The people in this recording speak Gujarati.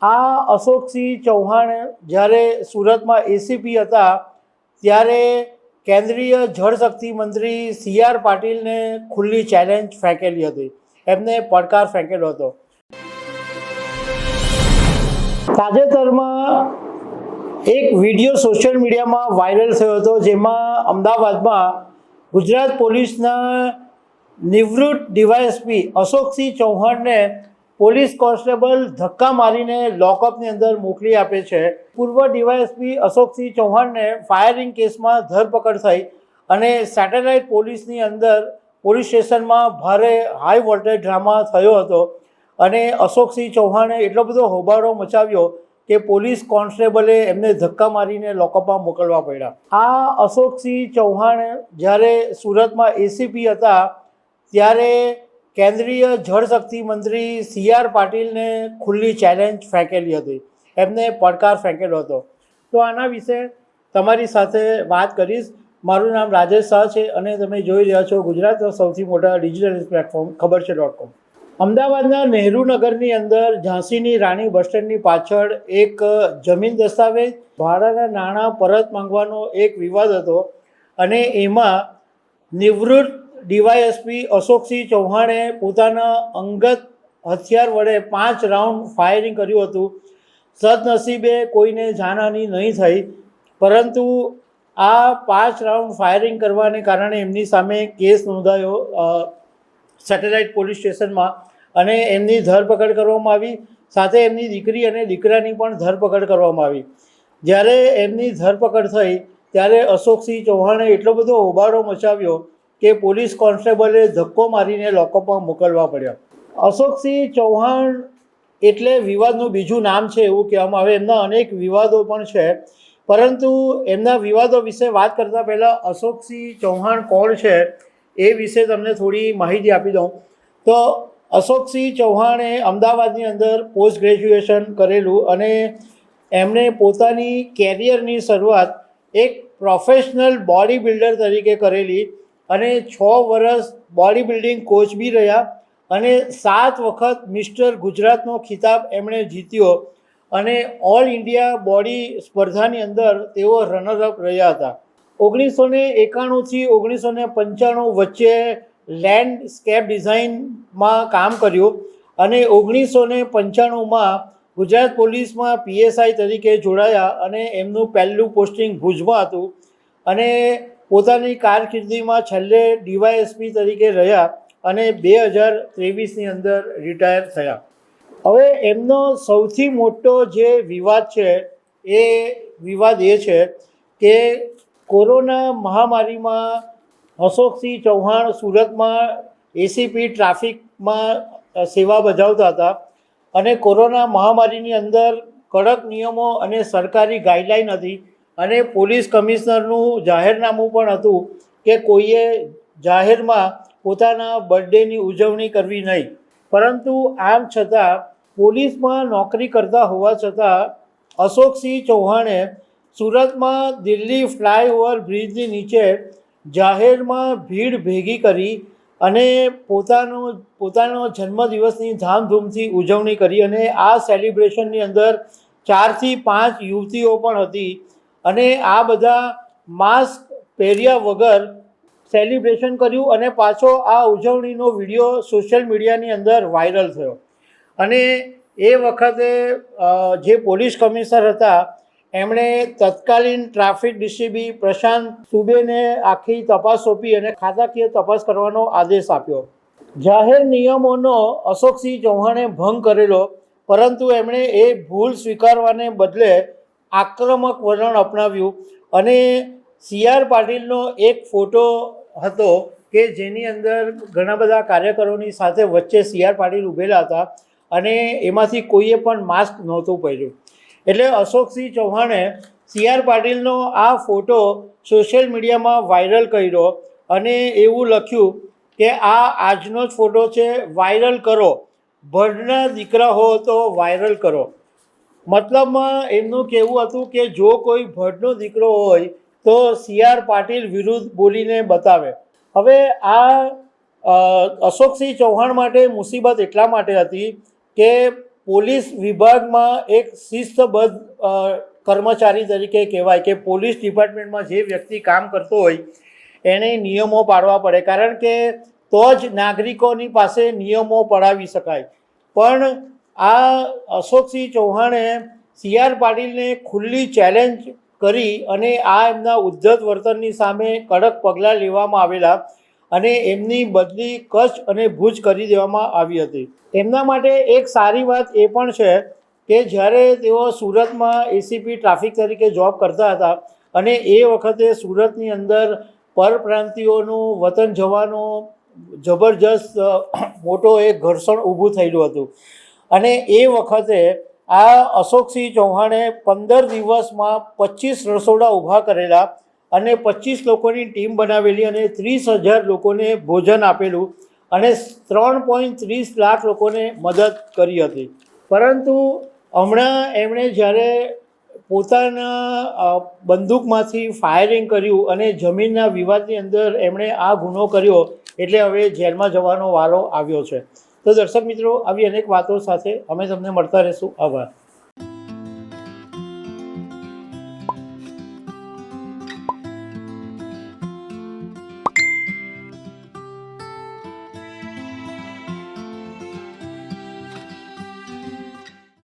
આ અશોકસિંહ ચૌહાણ જ્યારે સુરતમાં એસીપી હતા ત્યારે કેન્દ્રીય જળશક્તિ મંત્રી CR પાટીલને ખુલ્લી ચેલેન્જ ફેંકેલી હતી, એમને પડકાર ફેંકેલો હતો. તાજેતરમાં એક વિડીયો સોશિયલ મીડિયામાં વાયરલ થયો હતો, જેમાં અમદાવાદમાં ગુજરાત પોલીસના નિવૃત્ત ડીવાયએસપી અશોકસિંહ ચૌહાણને પોલીસ કોન્સ્ટેબલ ધક્કા મારીને લોકઅપની અંદર મોકલી આપે છે. પૂર્વ ડીવાયએસપી અશોકસિંહ ચૌહાણને ફાયરિંગ કેસમાં ધરપકડ થઈ અને સેટેલાઇટ પોલીસની અંદર પોલીસ સ્ટેશનમાં ભારે હાઈ વોલ્ટેજ ડ્રામા થયો હતો અને અશોકસિંહ ચૌહાણે એટલો બધો હોબાળો મચાવ્યો કે પોલીસ કોન્સ્ટેબલે એમને ધક્કા મારીને લોકઅપમાં મોકલવા પડ્યા. આ અશોકસિંહ ચૌહાણ જ્યારે સુરતમાં એસીપી હતા ત્યારે કેન્દ્રીય જળશક્તિ મંત્રી CR પાટીલને ખુલ્લી ચેલેન્જ ફેંકેલી હતી, એમને પડકાર ફેંકેલો હતો. તો આના વિશે તમારી સાથે વાત કરીશ. મારું નામ રાજેશ શાહ છે અને તમે જોઈ રહ્યા છો ગુજરાતનો સૌથી મોટા ડિજિટલ પ્લેટફોર્મ ખબર છે.com. અમદાવાદના નહેરુનગરની અંદર ઝાંસીની રાણી બસ સ્ટેન્ડની પાછળ એક જમીન દસ્તાવેજ ભાડાના નાણાં પરત માંગવાનો એક વિવાદ હતો અને એમાં નિવૃત્ત ડીવાયએસપી અશોકસિંહ ચૌહાણે પોતાના અંગત હથિયાર વડે 5 રાઉન્ડ ફાયરિંગ કર્યું હતું. સદનસીબે કોઈને જાનહાનિ નહીં થઈ, પરંતુ આ 5 રાઉન્ડ ફાયરિંગ કરવાને કારણે એમની સામે કેસ નોંધાયો સેટેલાઇટ પોલીસ સ્ટેશનમાં અને એમની ધરપકડ કરવામાં આવી. સાથે એમની દીકરી અને દીકરાની પણ ધરપકડ કરવામાં આવી. જ્યારે એમની ધરપકડ થઈ ત્યારે અશોકસિંહ ચૌહાણે એટલો બધો હોબાળો મચાવ્યો કે પોલીસ કોન્સ્ટેબલે ધક્કો મારીને લોકઅપમાં મોકલવા પડ્યા. અશોકસિંહ ચૌહાણ એટલે વિવાદનું બીજું નામ છે એવું કહેવામાં આવે. એમના અનેક વિવાદો પણ છે, પરંતુ એમના વિવાદો વિશે વાત કરતાં પહેલાં અશોકસિંહ ચૌહાણ કોણ છે એ વિશે તમને થોડી માહિતી આપી દઉં. તો અશોકસિંહ ચૌહાણે અમદાવાદની અંદર પોસ્ટ ગ્રેજ્યુએશન કરેલું અને એમણે પોતાની કેરિયરની શરૂઆત એક પ્રોફેશનલ બોડી બિલ્ડર તરીકે કરેલી અને 6 વર્ષ બોડી બિલ્ડિંગ કોચ બી રહ્યા અને 7 વખત મિસ્ટર ગુજરાતનો ખિતાબ એમણે જીત્યો અને ઓલ ઇન્ડિયા બોડી સ્પર્ધાની અંદર તેઓ રનરઅપ રહ્યા હતા. 1991થી 1995 વચ્ચે લેન્ડસ્કેપ ડિઝાઇનમાં કામ કર્યું અને 1995માં ગુજરાત પોલીસમાં PSI તરીકે જોડાયા અને એમનું પહેલું પોસ્ટિંગ ભુજમાં હતું અને પોતાની કારકિર્દીમાં છેલ્લે ડીવાયએસપી તરીકે રહ્યા અને 2023ની અંદર રિટાયર થયા. હવે એમનો સૌથી મોટો જે વિવાદ છે એ વિવાદ એ છે કે કોરોના મહામારીમાં અશોકસિંહ ચૌહાણ સુરતમાં એસીપી ટ્રાફિકમાં સેવા બજાવતા હતા અને કોરોના મહામારીની અંદર કડક નિયમો અને સરકારી ગાઈડલાઈન હતી અને પોલીસ કમિશનરનું જાહેરનામું પણ હતું કે કોઈએ જાહેરમાં પોતાના બર્થડેની ઉજવણી કરવી નહીં. પરંતુ આમ છતાં પોલીસમાં નોકરી કરતા હોવા છતાં અશોકસિંહ ચૌહાણે સુરતમાં દિલ્હી ફ્લાયઓવર બ્રિજની નીચે જાહેરમાં ભીડ ભેગી કરી અને પોતાનો જન્મદિવસની ધામધૂમથી ઉજવણી કરી અને આ સેલિબ્રેશનની અંદર 4 થી 5 યુવતીઓ પણ હતી અને આ બધા માસ્ક પહેર્યા વગર સેલિબ્રેશન કર્યું અને પાછો આ ઉજવણીનો વિડીયો સોશિયલ મીડિયાની અંદર વાયરલ થયો. અને એ વખતે જે પોલીસ કમિશનર હતા એમણે તત્કાલીન ટ્રાફિક ડીસીપી પ્રશાંત સુબેને આખી તપાસ સોંપી અને ખાતાકીય તપાસ કરવાનો આદેશ આપ્યો. જાહેર નિયમોનો અશોકસિંહ ચૌહાણે ભંગ કરેલો, પરંતુ એમણે એ ભૂલ સ્વીકારવાને બદલે આક્રમક વલણ અપનાવ્યું અને CR પાટીલનો એક ફોટો હતો કે જેની અંદર ઘણા બધા કાર્યકરોની સાથે વચ્ચે CR પાટીલ ઊભેલા હતા અને એમાંથી કોઈએ પણ માસ્ક નહોતું પહેર્યું. એટલે અશોકસિંહ ચૌહાણે CR પાટીલનો આ ફોટો સોશિયલ મીડિયામાં વાયરલ કર્યો અને એવું લખ્યું કે આ આજનો જ ફોટો છે, વાયરલ કરો, ભડના દીકરા હો તો વાયરલ કરો. મતલબમાં એમનું કહેવું હતું કે જો કોઈ ભડનો દીકરો હોય તો CR પાટીલ વિરુદ્ધ બોલીને બતાવે. હવે આ અશોકસિંહ ચૌહાણ માટે મુસીબત એટલા માટે હતી કે પોલીસ વિભાગમાં એક શિસ્તબદ્ધ કર્મચારી તરીકે કહેવાય કે પોલીસ ડિપાર્ટમેન્ટમાં જે વ્યક્તિ કામ કરતો હોય એને નિયમો પાડવા પડે, કારણ કે તો જ નાગરિકોની પાસે નિયમો પડાવી શકાય. પણ આ અશોકસિંહ ચૌહાણે CR પાટીલને ખુલ્લી ચેલેન્જ કરી અને આ એમના ઉદ્ધત વર્તનની સામે કડક પગલાં લેવામાં આવેલા અને એમની બદલી કચ્છ અને ભુજ કરી દેવામાં આવી હતી. એમના માટે એક સારી વાત એ પણ છે કે જ્યારે તેઓ સુરતમાં ACP ટ્રાફિક તરીકે જોબ કરતા હતા અને એ વખતે સુરતની અંદર પરપ્રાંતિયોનું વતન જવાનું જબરજસ્ત મોટો એક ઘર્ષણ ઊભું થયેલું હતું અને એ વખતે આ અશોકસિંહ ચૌહાણે 15 દિવસમાં 25 રસોડા ઊભા કરેલા અને 25 લોકોની ટીમ બનાવેલી અને 30,000 લોકોને ભોજન આપેલું અને 3.30 લાખ લોકોને મદદ કરી હતી. પરંતુ હમણાં એમણે જ્યારે પોતાના બંદૂકમાંથી ફાયરિંગ કર્યું અને જમીનના વિવાદની અંદર એમણે આ ગુનો કર્યો એટલે હવે જેલમાં જવાનો વારો આવ્યો છે. તો દર્શક મિત્રો, આવી અનેક વાતો સાથે અમે તમને મળતા રહીશું. આભાર.